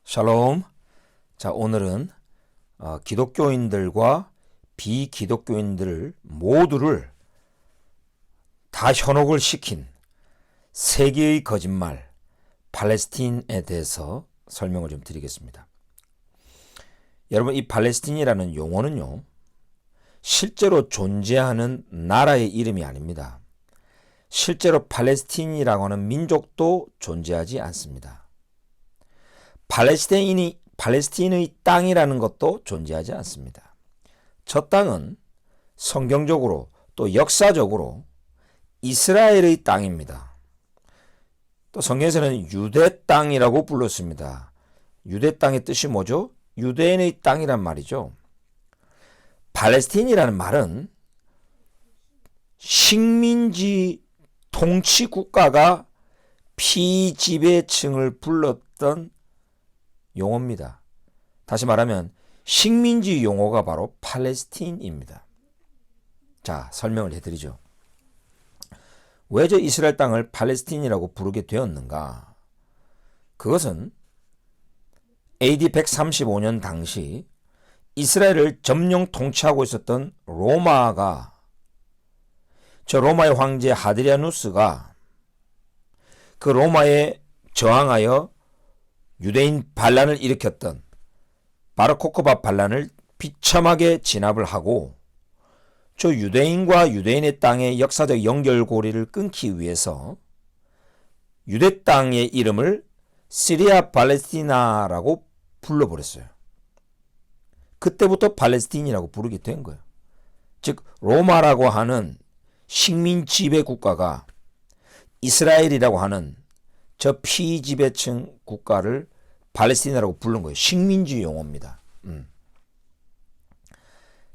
샬롬. 자, 오늘은 기독교인들과 비기독교인들 모두를 다 현혹을 시킨 세계의 거짓말 팔레스틴에 대해서 설명을 좀 드리겠습니다. 여러분, 이 팔레스틴이라는 용어는요, 실제로 존재하는 나라의 이름이 아닙니다. 실제로 팔레스틴이라고 하는 민족도 존재하지 않습니다. 팔레스틴의 땅이라는 것도 존재하지 않습니다. 저 땅은 성경적으로 또 역사적으로 이스라엘의 땅입니다. 또 성경에서는 유대 땅이라고 불렀습니다. 유대 땅의 뜻이 뭐죠? 유대인의 땅이란 말이죠. 팔레스틴이라는 말은 식민지 통치 국가가 피지배층을 불렀던 용어입니다. 다시 말하면 식민지 용어가 바로 팔레스틴입니다. 자, 설명을 해드리죠. 왜 저 이스라엘 땅을 팔레스틴이라고 부르게 되었는가? 그것은 AD 135년 당시 이스라엘을 점령 통치하고 있었던 로마가, 저 로마의 황제 하드리아누스가 그 로마에 저항하여 유대인 반란을 일으켰던 바르코크바 반란을 비참하게 진압을 하고 저 유대인과 유대인의 땅의 역사적 연결고리를 끊기 위해서 유대 땅의 이름을 시리아 팔레스티나라고 불러버렸어요. 그때부터 팔레스틴이라고 부르게 된 거예요. 즉 로마라고 하는 식민 지배 국가가 이스라엘이라고 하는 저 피지배층 국가를 팔레스틴이라고 부른 거예요. 식민지 용어입니다.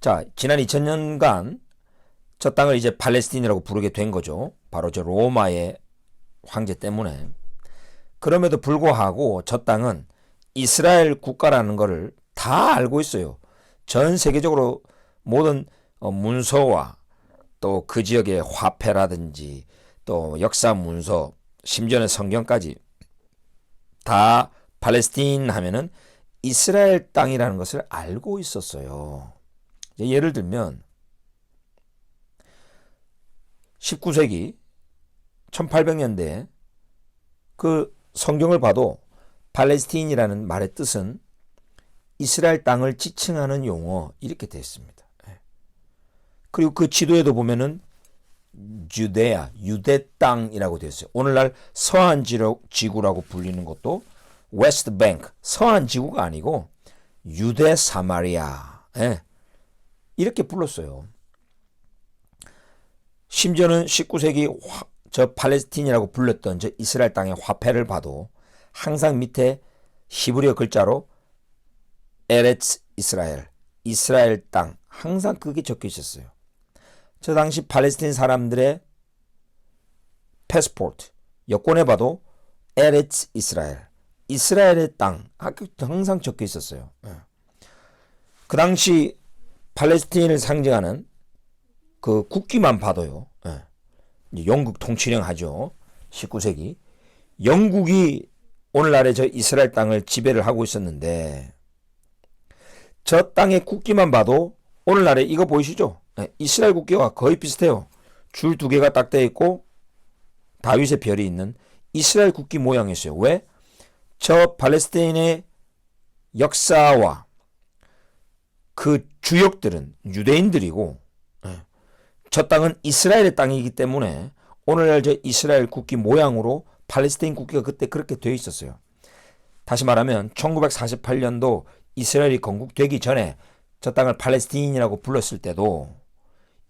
자, 지난 2000년간 저 땅을 이제 팔레스틴이라고 부르게 된 거죠. 바로 저 로마의 황제 때문에. 그럼에도 불구하고 저 땅은 이스라엘 국가라는 것을 다 알고 있어요. 전 세계적으로 모든 문서와 또 그 지역의 화폐라든지 또 역사 문서, 심지어는 성경까지 다 팔레스틴 하면은 이스라엘 땅이라는 것을 알고 있었어요. 예를 들면 19세기 1800년대에 그 성경을 봐도 팔레스틴이라는 말의 뜻은 이스라엘 땅을 지칭하는 용어 이렇게 되어 있습니다. 그리고 그 지도에도 보면은 주데아, 유대 땅이라고 되어 있어요. 오늘날 서한 지구라고 불리는 것도 웨스트 뱅크, 서한 지구가 아니고 유대 사마리아, 이렇게 불렀어요. 심지어는 19세기 저 팔레스틴이라고 불렸던 저 이스라엘 땅의 화폐를 봐도 항상 밑에 히브리어 글자로 에레츠 이스라엘, 이스라엘 땅, 항상 그게 적혀 있었어요. 저 당시 팔레스틴 사람들의 패스포트, 여권에 봐도 에레츠 이스라엘, 이스라엘의 땅, 항상 적혀 있었어요. 그 당시 팔레스틴을 상징하는 그 국기만 봐도요. 영국 통치령 하죠. 19세기. 영국이 오늘날의 저 이스라엘 땅을 지배를 하고 있었는데 저 땅의 국기만 봐도 오늘날에 이거 보이시죠? 이스라엘 국기와 거의 비슷해요. 줄 두 개가 딱 되어 있고 다윗의 별이 있는 이스라엘 국기 모양이었어요. 왜? 저 팔레스타인의 역사와 그 주역들은 유대인들이고 저 땅은 이스라엘의 땅이기 때문에 오늘날 저 이스라엘 국기 모양으로 팔레스타인 국기가 그때 그렇게 되어 있었어요. 다시 말하면 1948년도 이스라엘이 건국되기 전에 저 땅을 팔레스틴이라고 불렀을 때도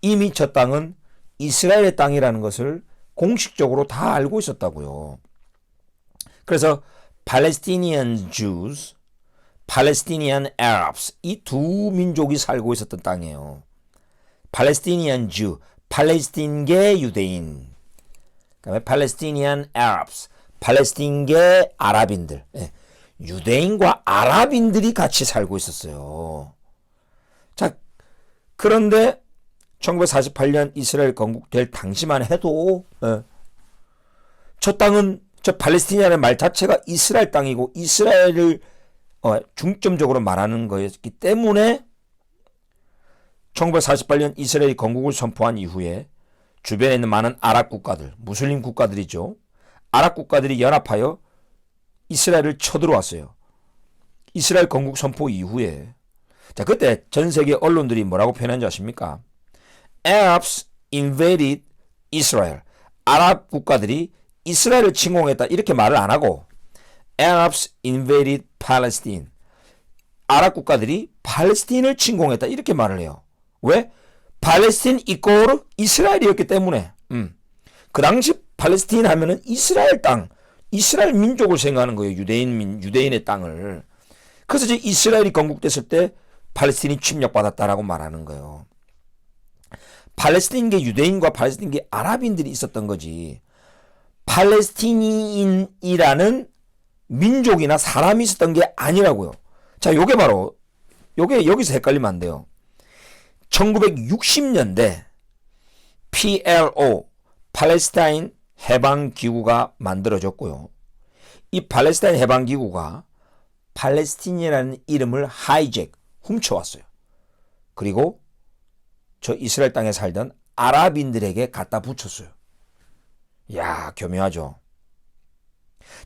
이미 저 땅은 이스라엘의 땅이라는 것을 공식적으로 다 알고 있었다고요. 그래서 Palestinian Jews, Palestinian Arabs 이 두 민족이 살고 있었던 땅이에요. Palestinian Jew, 팔레스틴계 유대인, 그다음에 Palestinian Arabs, 팔레스틴계 아랍인들, 유대인과 아랍인들이 같이 살고 있었어요. 자, 그런데 1948년 이스라엘 건국될 당시만 해도 저 땅은 저 팔레스틴이라는 말 자체가 이스라엘 땅이고 이스라엘을 중점적으로 말하는 거였기 때문에 1948년 이스라엘이 건국을 선포한 이후에 주변에 있는 많은 아랍 국가들, 무슬림 국가들이죠. 아랍 국가들이 연합하여 이스라엘을 쳐들어왔어요. 이스라엘 건국 선포 이후에. 자, 그때 전 세계 언론들이 뭐라고 표현한지 아십니까? Arabs invaded Israel. 아랍 국가들이 이스라엘을 침공했다. 이렇게 말을 안 하고 Arabs invaded Palestine. 아랍 국가들이 팔레스틴을 침공했다. 이렇게 말을 해요. 왜? 팔레스틴 이꼬르 이스라엘이었기 때문에. 그 당시 팔레스틴 하면은 이스라엘 땅, 이스라엘 민족을 생각하는 거예요. 유대인의 땅을. 그래서 이제 이스라엘이 건국됐을 때 팔레스틴이 침략받았다라고 말하는 거예요. 팔레스틴계 유대인과 팔레스틴계 아랍인들이 있었던 거지. 팔레스틴인이라는 민족이나 사람이 있었던 게 아니라고요. 자, 요게 바로 요게 여기서 헷갈리면 안 돼요. 1960년대 PLO 팔레스타인 해방기구가 만들어졌고요. 이 팔레스타인 해방기구가 팔레스틴이라는 이름을 하이잭, 훔쳐왔어요. 그리고 저 이스라엘 땅에 살던 아랍인들에게 갖다 붙였어요. 야, 교묘하죠.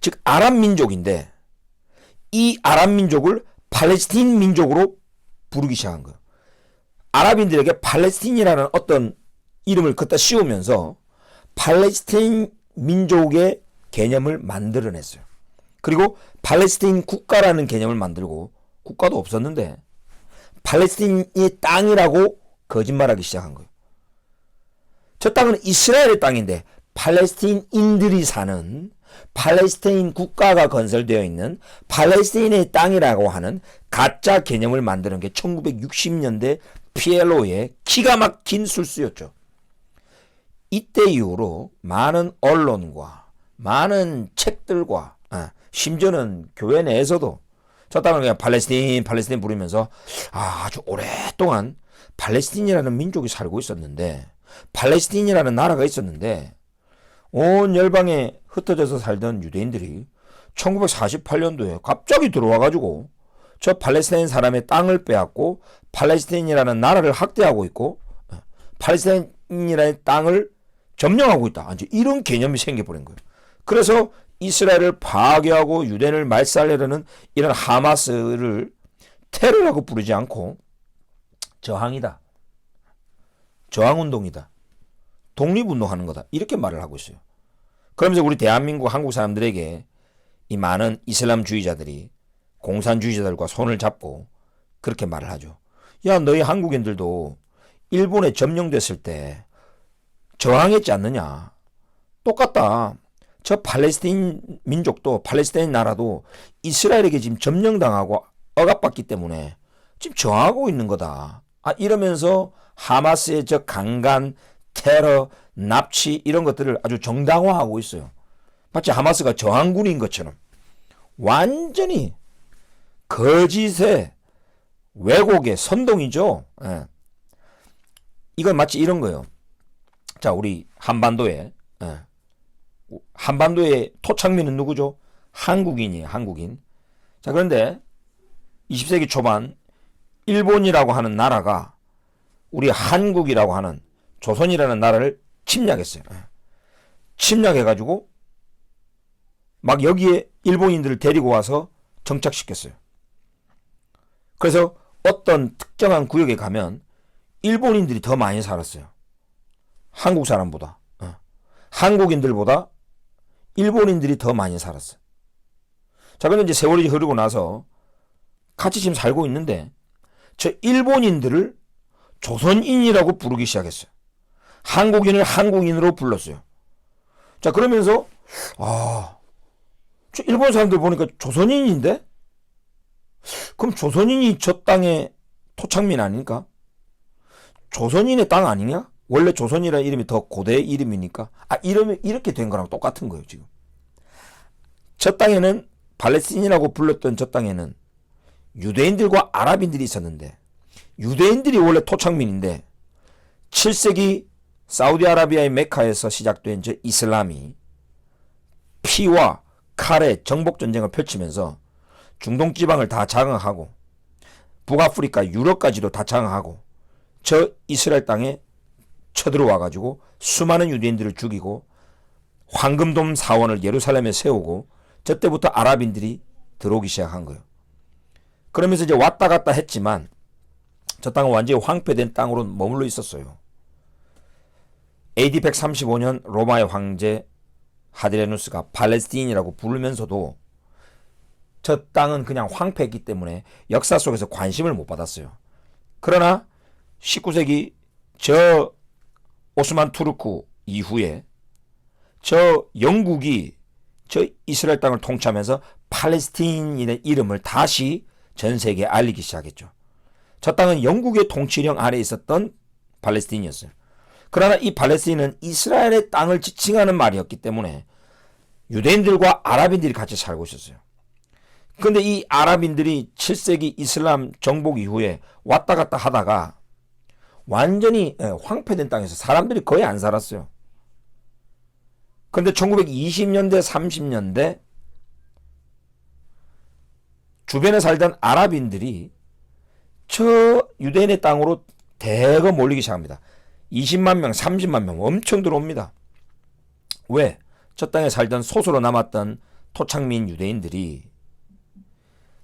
즉 아랍 민족인데 이 아랍 민족을 팔레스틴 민족으로 부르기 시작한 거예요. 아랍인들에게 팔레스틴이라는 어떤 이름을 갖다 씌우면서 팔레스틴 민족의 개념을 만들어냈어요. 그리고 팔레스틴 국가라는 개념을 만들고, 국가도 없었는데 팔레스틴이 땅이라고 거짓말하기 시작한 거예요. 저 땅은 이스라엘의 땅인데 팔레스틴인들이 사는, 팔레스타인 국가가 건설되어 있는 팔레스타인의 땅이라고 하는 가짜 개념을 만드는 게 1960년대 PLO의 기가 막힌 술수였죠. 이때 이후로 많은 언론과 많은 책들과 심지어는 교회 내에서도 저 땅을 그냥 팔레스틴 부르면서 아주 오랫동안 팔레스틴이라는 민족이 살고 있었는데, 팔레스틴이라는 나라가 있었는데 온 열방에 흩어져서 살던 유대인들이 1948년도에 갑자기 들어와가지고 저 팔레스타인 사람의 땅을 빼앗고 팔레스타인이라는 나라를 학대하고 있고 팔레스타인이라는 땅을 점령하고 있다. 이제 이런 개념이 생겨버린 거예요. 그래서 이스라엘을 파괴하고 유대인을 말살하려는 이런 하마스를 테러라고 부르지 않고 저항이다, 저항운동이다, 독립운동하는 거다, 이렇게 말을 하고 있어요. 그러면서 우리 대한민국 한국 사람들에게 이 많은 이슬람주의자들이 공산주의자들과 손을 잡고 그렇게 말을 하죠. 야, 너희 한국인들도 일본에 점령됐을 때 저항했지 않느냐. 똑같다. 저 팔레스타인 민족도, 팔레스타인 나라도 이스라엘에게 지금 점령당하고 억압받기 때문에 지금 저항하고 있는 거다. 이러면서 하마스의 저 강간, 테러, 납치 이런 것들을 아주 정당화하고 있어요. 마치 하마스가 저항군인 것처럼. 완전히 거짓의 왜곡의 선동이죠. 예. 이건 마치 이런 거예요. 자, 우리 한반도에 한반도의 토착민은 누구죠? 한국인이에요. 한국인. 자, 그런데 20세기 초반 일본이라고 하는 나라가 우리 한국이라고 하는 조선이라는 나라를 침략했어요. 침략해가지고 막 여기에 일본인들을 데리고 와서 정착시켰어요. 그래서 어떤 특정한 구역에 가면 일본인들이 더 많이 살았어요. 한국 사람보다. 한국인들보다 일본인들이 더 많이 살았어요. 자, 그런데 이제 세월이 흐르고 나서 같이 지금 살고 있는데 저 일본인들을 조선인이라고 부르기 시작했어요. 한국인을 한국인으로 불렀어요. 자, 그러면서 저 일본 사람들 보니까 조선인인데? 그럼 조선인이 저 땅의 토착민 아닙니까? 조선인의 땅 아니냐? 원래 조선이라는 이름이 더 고대의 이름이니까. 이름이 이렇게 된 거랑 똑같은 거예요, 지금. 저 땅에는 팔레스틴이라고 불렀던 저 땅에는 유대인들과 아랍인들이 있었는데, 유대인들이 원래 토착민인데 7세기 사우디아라비아의 메카에서 시작된 저 이슬람이 피와 칼의 정복 전쟁을 펼치면서 중동 지방을 다 장악하고 북아프리카, 유럽까지도 다 장악하고 저 이스라엘 땅에 쳐들어와 가지고 수많은 유대인들을 죽이고 황금돔 사원을 예루살렘에 세우고 저 때부터 아랍인들이 들어오기 시작한 거예요. 그러면서 이제 왔다 갔다 했지만 저 땅은 완전히 황폐된 땅으로 머물러 있었어요. AD 135년 로마의 황제 하드레누스가 팔레스틴이라고 부르면서도 저 땅은 그냥 황폐했기 때문에 역사 속에서 관심을 못 받았어요. 그러나 19세기 저 오스만 투르크 이후에 저 영국이 저 이스라엘 땅을 통치하면서 팔레스틴이라는 이름을 다시 전 세계에 알리기 시작했죠. 저 땅은 영국의 통치령 아래에 있었던 팔레스틴이었어요. 그러나 이 팔레스틴은 이스라엘의 땅을 지칭하는 말이었기 때문에 유대인들과 아랍인들이 같이 살고 있었어요. 그런데 이 아랍인들이 7세기 이슬람 정복 이후에 왔다 갔다 하다가 완전히 황폐된 땅에서 사람들이 거의 안 살았어요. 그런데 1920년대, 30년대 주변에 살던 아랍인들이 저 유대인의 땅으로 대거 몰리기 시작합니다. 20만 명, 30만 명 엄청 들어옵니다. 왜? 저 땅에 살던 소수로 남았던 토착민 유대인들이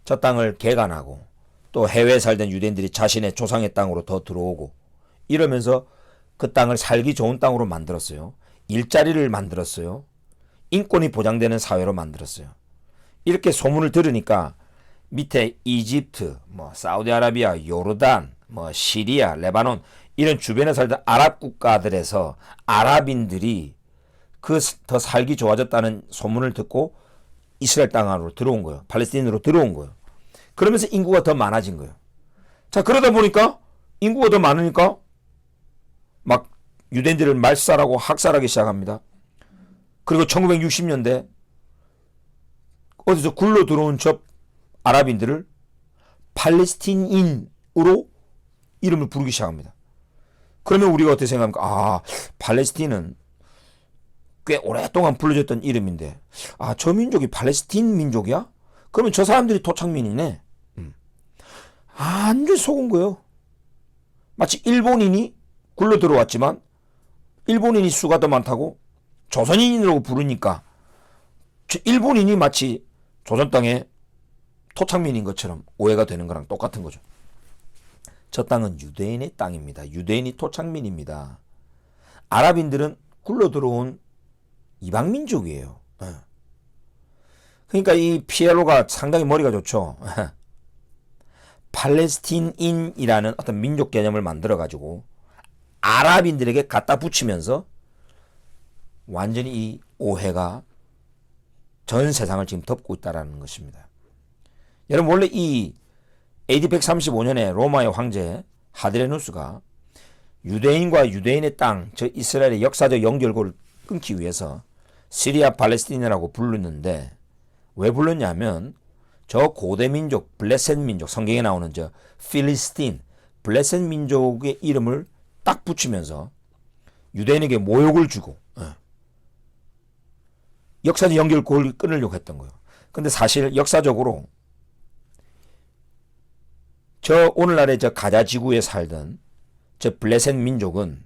저 땅을 개간하고 또 해외에 살던 유대인들이 자신의 조상의 땅으로 더 들어오고 이러면서 그 땅을 살기 좋은 땅으로 만들었어요. 일자리를 만들었어요. 인권이 보장되는 사회로 만들었어요. 이렇게 소문을 들으니까 밑에 이집트, 사우디아라비아, 요르단, 시리아, 레바논 이런 주변에 살던 아랍 국가들에서 아랍인들이 그 더 살기 좋아졌다는 소문을 듣고 이스라엘 땅으로 들어온 거예요. 팔레스틴으로 들어온 거예요. 그러면서 인구가 더 많아진 거예요. 자, 그러다 보니까 인구가 더 많으니까 막 유대인들을 말살하고 학살하기 시작합니다. 그리고 1960년대 어디서 굴러 들어온 저 아랍인들을 팔레스틴인으로 이름을 부르기 시작합니다. 그러면 우리가 어떻게 생각합니까? 팔레스틴은 꽤 오랫동안 불려졌던 이름인데 저 민족이 팔레스틴 민족이야? 그러면 저 사람들이 토착민이네. 완전 속은 거예요. 마치 일본인이 굴러 들어왔지만 일본인이 수가 더 많다고 조선인이라고 부르니까 일본인이 마치 조선 땅에 토착민인 것처럼 오해가 되는 거랑 똑같은 거죠. 저 땅은 유대인의 땅입니다. 유대인이 토착민입니다. 아랍인들은 굴러 들어온 이방민족이에요. 그러니까 이 피에로가 상당히 머리가 좋죠. 팔레스틴인이라는 어떤 민족 개념을 만들어가지고 아랍인들에게 갖다 붙이면서 완전히 이 오해가 전 세상을 지금 덮고 있다는 것입니다. 여러분 원래 이 AD 135년에 로마의 황제 하드레누스가 유대인과 유대인의 땅, 저 이스라엘의 역사적 연결고를 끊기 위해서 시리아 팔레스틴이라고 불렀는데 왜 불렀냐면 저 고대 민족, 블레셋 민족, 성경에 나오는 저 필리스틴, 블레셋 민족의 이름을 딱 붙이면서 유대인에게 모욕을 주고 역사적 연결고를 끊으려고 했던 거예요. 근데 사실 역사적으로 저 오늘날의 저 가자 지구에 살던 저 블레셋 민족은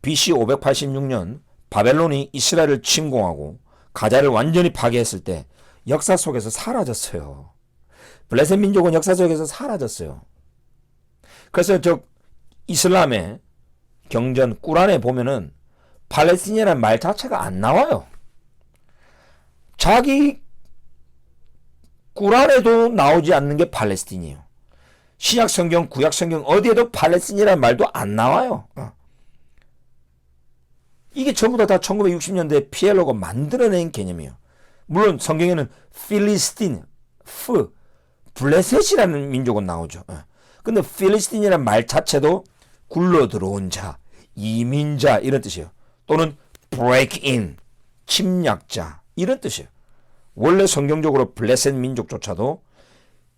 BC 586년 바벨론이 이스라엘을 침공하고 가자를 완전히 파괴했을 때 역사 속에서 사라졌어요. 블레셋 민족은 역사 속에서 사라졌어요. 그래서 저 이슬람의 경전 꾸란에 보면은 팔레스틴이라는 말 자체가 안 나와요. 자기 꾸란에도 나오지 않는 게 팔레스틴이에요. 신약 성경, 구약 성경 어디에도 팔레스틴이라는 말도 안 나와요. 이게 전부 다 1960년대 피엘로가 만들어낸 개념이에요. 물론 성경에는 필리스틴, 블레셋이라는 민족은 나오죠. 근데 필리스틴이라는 말 자체도 굴러 들어온 자, 이민자 이런 뜻이에요. 또는 break in, 침략자 이런 뜻이에요. 원래 성경적으로 블레셋 민족조차도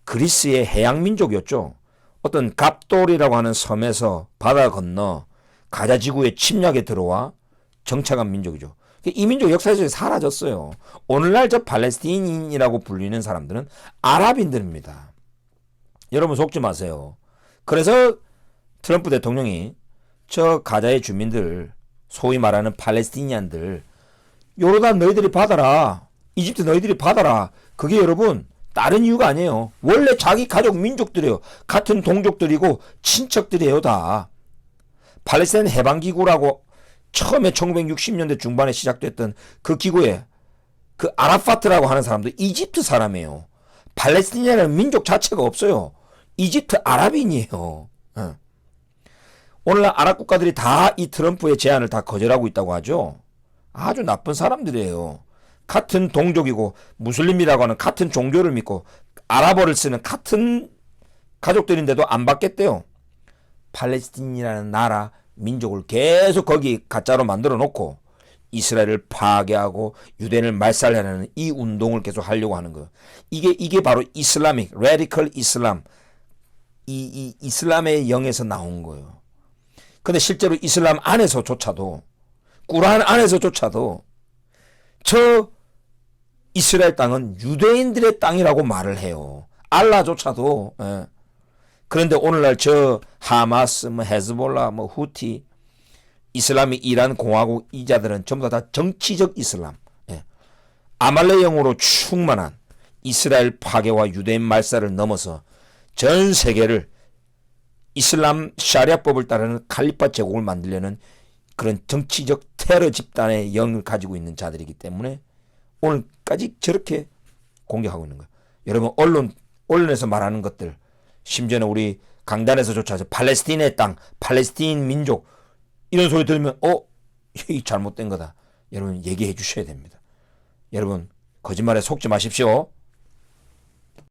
그리스의 해양 민족이었죠. 어떤 갑돌이라고 하는 섬에서 바다 건너 가자 지구의 침략에 들어와 정착한 민족이죠. 이 민족 역사에서 사라졌어요. 오늘날 저 팔레스티인이라고 불리는 사람들은 아랍인들입니다. 여러분 속지 마세요. 그래서 트럼프 대통령이 저 가자의 주민들, 소위 말하는 팔레스티니안들, 요르단 너희들이 받아라, 이집트 너희들이 받아라. 그게 여러분 다른 이유가 아니에요. 원래 자기 가족 민족들이에요. 같은 동족들이고 친척들이에요 다. 팔레스타인 해방기구라고 처음에 1960년대 중반에 시작됐던 그 기구에 그 아라파트라고 하는 사람도 이집트 사람이에요. 팔레스티니아라는 민족 자체가 없어요. 이집트 아랍인이에요. 오늘날 아랍 국가들이 다 이 트럼프의 제안을 다 거절하고 있다고 하죠. 아주 나쁜 사람들이에요. 같은 동족이고 무슬림이라고 하는 같은 종교를 믿고 아랍어를 쓰는 같은 가족들인데도 안 받겠대요. 팔레스틴이라는 나라 민족을 계속 거기 가짜로 만들어 놓고 이스라엘을 파괴하고 유대인을 말살하는 이 운동을 계속 하려고 하는 거예요. 이게 바로 이슬라믹 레디컬 이슬람, 이 이슬람의 영에서 나온 거예요. 근데 실제로 이슬람 안에서조차도, 꾸란 안에서조차도 저 이스라엘 땅은 유대인들의 땅이라고 말을 해요. 알라조차도. 예. 그런데 오늘날 저 하마스, 헤즈볼라, 후티, 이슬람이 이란 공화국 이자들은 전부 다 정치적 이슬람, 예. 아말렉 영으로 충만한 이스라엘 파괴와 유대인 말살을 넘어서 전 세계를 이슬람 샤리아법을 따르는 칼리파 제국을 만들려는 그런 정치적 테러 집단의 영을 가지고 있는 자들이기 때문에 오늘까지 저렇게 공격하고 있는 거예요. 여러분 언론에서 말하는 것들, 심지어는 우리 강단에서조차 팔레스틴의 땅, 팔레스틴 민족 이런 소리 들으면 이 잘못된 거다. 여러분 얘기해 주셔야 됩니다. 여러분 거짓말에 속지 마십시오.